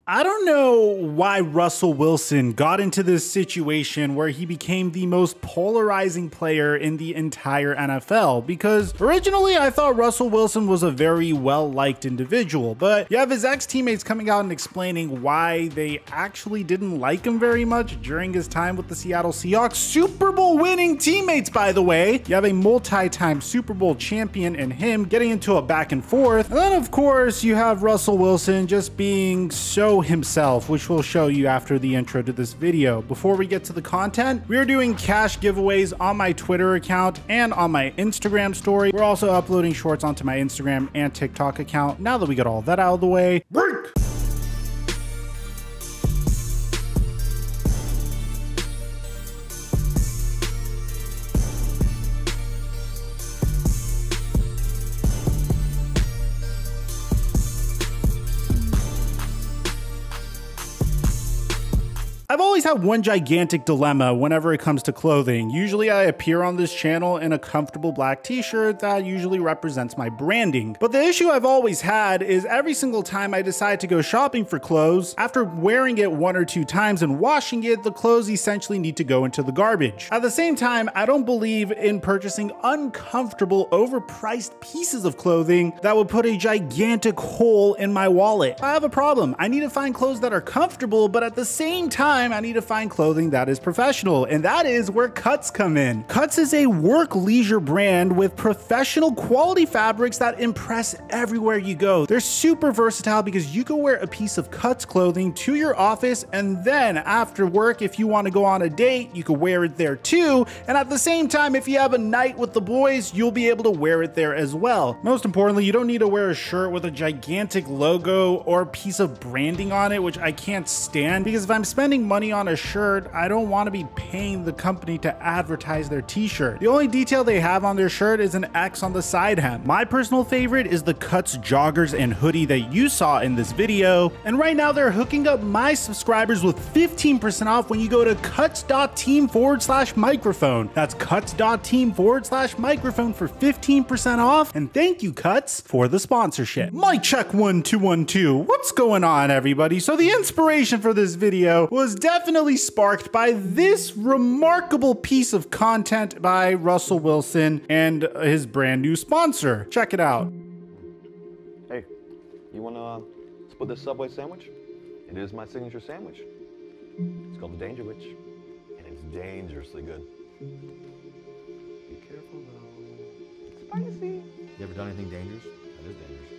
I don't know why Russell Wilson got into this situation where he became the most polarizing player in the entire NFL, because originally I thought Russell Wilson was a very well-liked individual, but you have his ex-teammates coming out and explaining why they actually didn't like him very much during his time with the Seattle Seahawks. Super Bowl winning teammates, by the way. You have a multi-time Super Bowl champion and him getting into a back and forth. And then of course you have Russell Wilson just being so himself, which we'll show you after the intro to this video. Before we get to the content, we are doing cash giveaways on my Twitter account and on my Instagram story. We're also uploading shorts onto my Instagram and TikTok account. Now that we got all that out of the way, break! I've always had one gigantic dilemma whenever it comes to clothing. Usually I appear on this channel in a comfortable black t-shirt that usually represents my branding. But the issue I've always had is every single time I decide to go shopping for clothes, after wearing it one or two times and washing it, the clothes essentially need to go into the garbage. At the same time, I don't believe in purchasing uncomfortable, overpriced pieces of clothing that would put a gigantic hole in my wallet. I have a problem. I need to find clothes that are comfortable, but at the same time, I need to find clothing that is professional, and that is where Cuts come in. Cuts is a work leisure brand with professional quality fabrics that impress everywhere you go. They're super versatile because you can wear a piece of Cuts clothing to your office, and then after work, if you want to go on a date, you can wear it there too. And at the same time, if you have a night with the boys, you'll be able to wear it there as well. Most importantly, you don't need to wear a shirt with a gigantic logo or piece of branding on it, which I can't stand, because if I'm spending money on a shirt, I don't want to be paying the company to advertise their t-shirt. The only detail they have on their shirt is an X on the side hem. My personal favorite is the Cuts joggers and hoodie that you saw in this video, and right now they're hooking up my subscribers with 15% off when you go to cuts.team/microphone. That's cuts.team/microphone for 15% off, and thank you Cuts for the sponsorship. Mic check 1 2 1 2. What's going on, everybody? So the inspiration for this video was definitely sparked by this remarkable piece of content by Russell Wilson and his brand new sponsor. Check it out. Hey, you wanna split this Subway sandwich? It is my signature sandwich. It's called the Danger Witch, and it's dangerously good. Be careful though. It's spicy. You ever done anything dangerous? That is dangerous.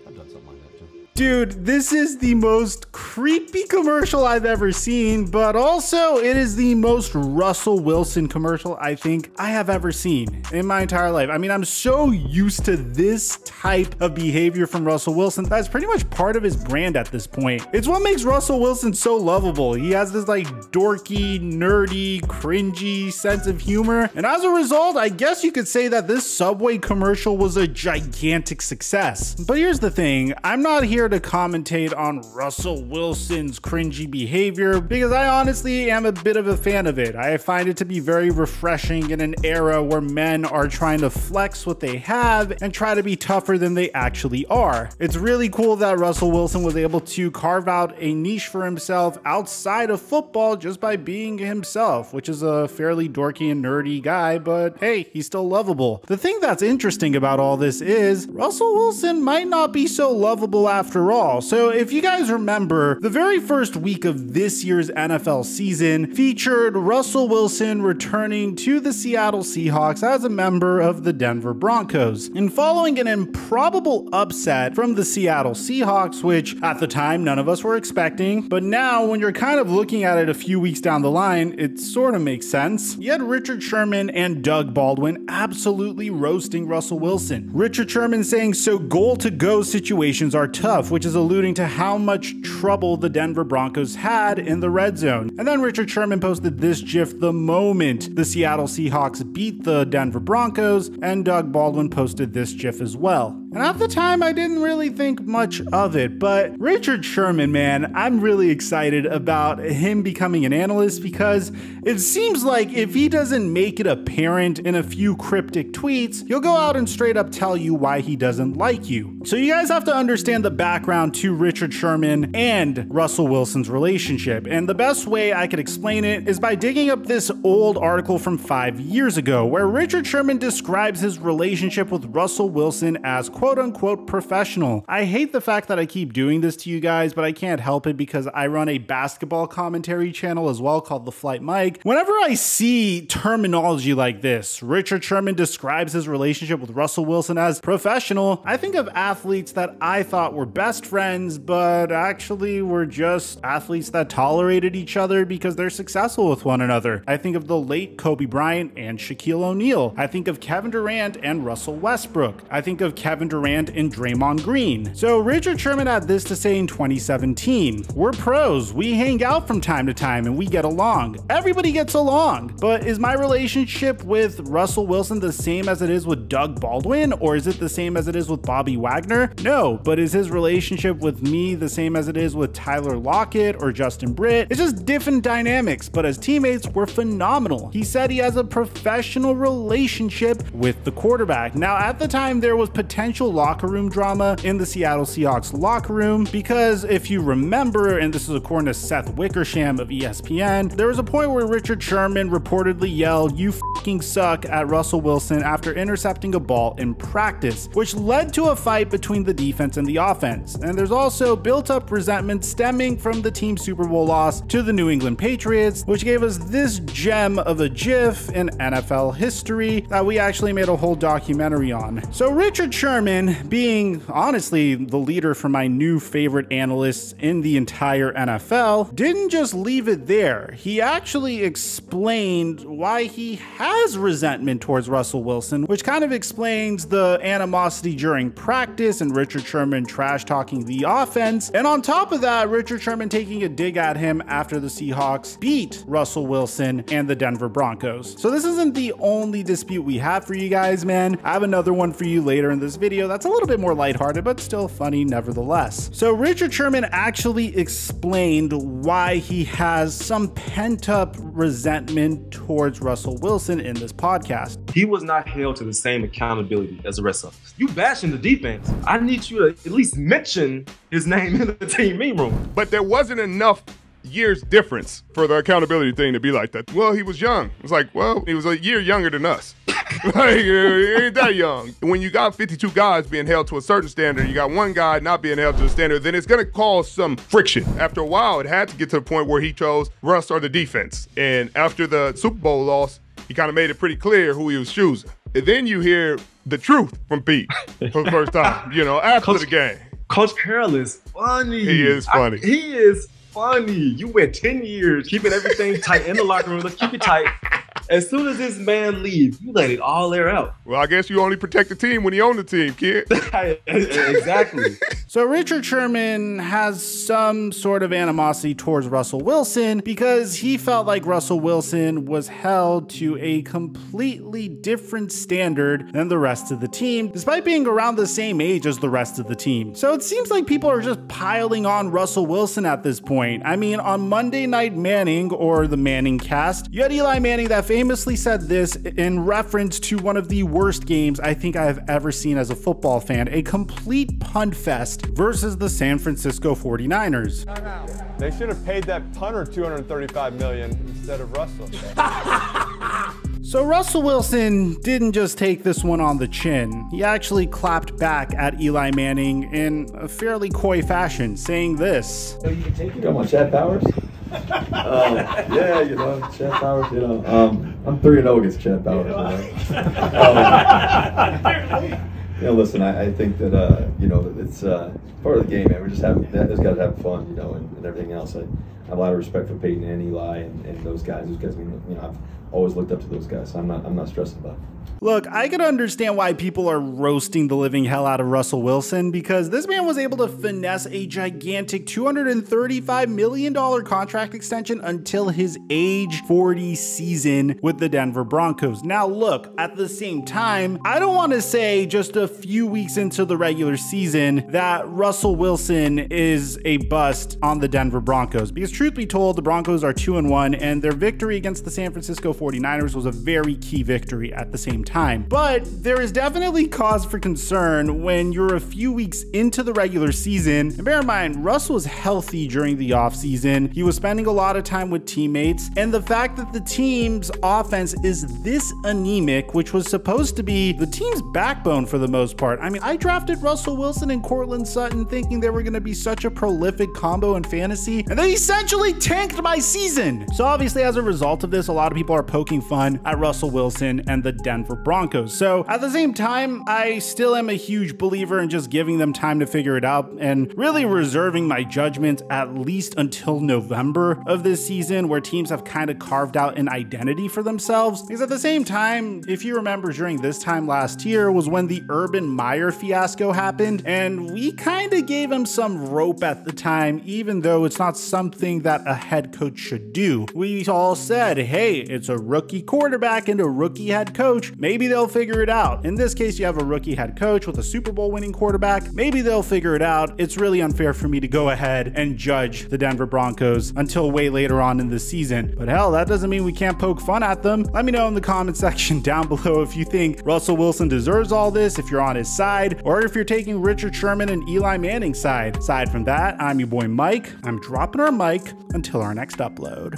I've done something like that too. Dude, this is the most creepy commercial I've ever seen, but also it is the most Russell Wilson commercial I think I have ever seen in my entire life. I mean, I'm so used to this type of behavior from Russell Wilson that's pretty much part of his brand at this point. It's what makes Russell Wilson so lovable. He has this like dorky, nerdy, cringy sense of humor, and as a result, I guess you could say that this Subway commercial was a gigantic success. But here's the thing, I'm not here to commentate on Russell Wilson's cringy behavior because I honestly am a bit of a fan of it. I find it to be very refreshing in an era where men are trying to flex what they have and try to be tougher than they actually are. It's really cool that Russell Wilson was able to carve out a niche for himself outside of football just by being himself, which is a fairly dorky and nerdy guy, but hey, he's still lovable. The thing that's interesting about all this is Russell Wilson might not be so lovable after all. So if you guys remember, the very first week of this year's NFL season featured Russell Wilson returning to the Seattle Seahawks as a member of the Denver Broncos. And following an improbable upset from the Seattle Seahawks, which at the time none of us were expecting, but now when you're kind of looking at it a few weeks down the line, it sort of makes sense. You had Richard Sherman and Doug Baldwin absolutely roasting Russell Wilson. Richard Sherman saying, "So goal to go situations are tough," which is alluding to how much trouble the Denver Broncos had in the red zone. And then Richard Sherman posted this GIF the moment the Seattle Seahawks beat the Denver Broncos, and Doug Baldwin posted this GIF as well. And at the time, I didn't really think much of it, but Richard Sherman, man, I'm really excited about him becoming an analyst because it seems like if he doesn't make it apparent in a few cryptic tweets, he'll go out and straight up tell you why he doesn't like you. So you guys guys have to understand the background to Richard Sherman and Russell Wilson's relationship. And the best way I could explain it is by digging up this old article from 5 years ago, where Richard Sherman describes his relationship with Russell Wilson as quote unquote professional. I hate the fact that I keep doing this to you guys, but I can't help it because I run a basketball commentary channel as well called The Flight Mike. Whenever I see terminology like this, Richard Sherman describes his relationship with Russell Wilson as professional, I think of athletes that I thought were best friends, but actually were just athletes that tolerated each other because they're successful with one another. I think of the late Kobe Bryant and Shaquille O'Neal. I think of Kevin Durant and Russell Westbrook. I think of Kevin Durant and Draymond Green. So Richard Sherman had this to say in 2017. We're pros. We hang out from time to time and we get along. Everybody gets along. But is my relationship with Russell Wilson the same as it is with Doug Baldwin? Or is it the same as it is with Bobby Wagner? No. But is his relationship with me the same as it is with Tyler Lockett or Justin Britt? It's just different dynamics, but as teammates, we're phenomenal. He said he has a professional relationship with the quarterback. Now, at the time, there was potential locker room drama in the Seattle Seahawks locker room because if you remember, and this is according to Seth Wickersham of ESPN, there was a point where Richard Sherman reportedly yelled, "You fucking suck," at Russell Wilson after intercepting a ball in practice, which led to a fight between the defense and the offense. And there's also built-up resentment stemming from the team's Super Bowl loss to the New England Patriots, which gave us this gem of a GIF in NFL history that we actually made a whole documentary on. So Richard Sherman, being honestly the leader for my new favorite analysts in the entire NFL, didn't just leave it there. He actually explained why he has resentment towards Russell Wilson, which kind of explains the animosity during practice and Richard Sherman trash talking the offense. And on top of that, Richard Sherman taking a dig at him after the Seahawks beat Russell Wilson and the Denver Broncos. So this isn't the only dispute we have for you guys, man. I have another one for you later in this video that's a little bit more lighthearted, but still funny nevertheless. So Richard Sherman actually explained why he has some pent-up resentment towards Russell Wilson in this podcast. He was not held to the same accountability as the rest of us. You bashing the defense. I need you to at least mention his name in the team meeting room. But there wasn't enough years difference for the accountability thing to be like that. Well, he was young. It's like, well, he was a year younger than us. Like, he ain't that young. When you got 52 guys being held to a certain standard, you got one guy not being held to the standard, then it's going to cause some friction. After a while, it had to get to the point where he chose Russ or the defense. And after the Super Bowl loss, he kind of made it pretty clear who he was choosing. And then you hear the truth from Pete for the first time, you know, after the game. Coach Carroll is funny. He is funny. He is funny. You went 10 years keeping everything tight in the locker room. Let's keep it tight. As soon as this man leaves, you let it all air out. Well, I guess you only protect the team when you own the team, kid. Exactly. So Richard Sherman has some sort of animosity towards Russell Wilson because he felt like Russell Wilson was held to a completely different standard than the rest of the team, despite being around the same age as the rest of the team. So it seems like people are just piling on Russell Wilson at this point. I mean, on Monday Night Manning, or the Manning cast, you had Eli Manning that famously said this in reference to one of the worst games I think I have ever seen as a football fan, a complete punt fest versus the San Francisco 49ers. They should have paid that punter $235 million instead of Russell. So Russell Wilson didn't just take this one on the chin. He actually clapped back at Eli Manning in a fairly coy fashion, saying this. So you can take it on Chad Powers? Yeah, you know, Chad Powers, you know. I'm 3-0 against Chad Powers. You know, listen, I think that, you know, it's part of the game, man. We're just guys have fun, you know, and everything else. I have a lot of respect for Peyton and Eli and those guys. Those guys, you know, I've always looked up to those guys, so I'm not stressed about it. Look, I could understand why people are roasting the living hell out of Russell Wilson because this man was able to finesse a gigantic $235 million contract extension until his age 40 season with the Denver Broncos. Now look, at the same time, I don't want to say just a few weeks into the regular season that Russell Wilson is a bust on the Denver Broncos, because truth be told, the Broncos are 2-1 and their victory against the San Francisco 49ers was a very key victory at the same time. time. But there is definitely cause for concern when you're a few weeks into the regular season. And bear in mind, Russ was healthy during the offseason. He was spending a lot of time with teammates. And the fact that the team's offense is this anemic, which was supposed to be the team's backbone for the most part. I mean, I drafted Russell Wilson and Courtland Sutton thinking they were going to be such a prolific combo in fantasy, and they essentially tanked my season. So obviously, as a result of this, a lot of people are poking fun at Russell Wilson and the Denver Broncos. So at the same time, I still am a huge believer in just giving them time to figure it out and really reserving my judgment at least until November of this season, where teams have kind of carved out an identity for themselves. Because at the same time, if you remember, during this time last year was when the Urban Meyer fiasco happened, and we kind of gave him some rope at the time, even though it's not something that a head coach should do. We all said, hey, it's a rookie quarterback and a rookie head coach. Maybe they'll figure it out. In this case, you have a rookie head coach with a Super Bowl winning quarterback. Maybe they'll figure it out. It's really unfair for me to go ahead and judge the Denver Broncos until way later on in the season. But hell, that doesn't mean we can't poke fun at them. Let me know in the comment section down below if you think Russell Wilson deserves all this, if you're on his side, or if you're taking Richard Sherman and Eli Manning's side. Aside from that, I'm your boy Mike. I'm dropping our mic until our next upload.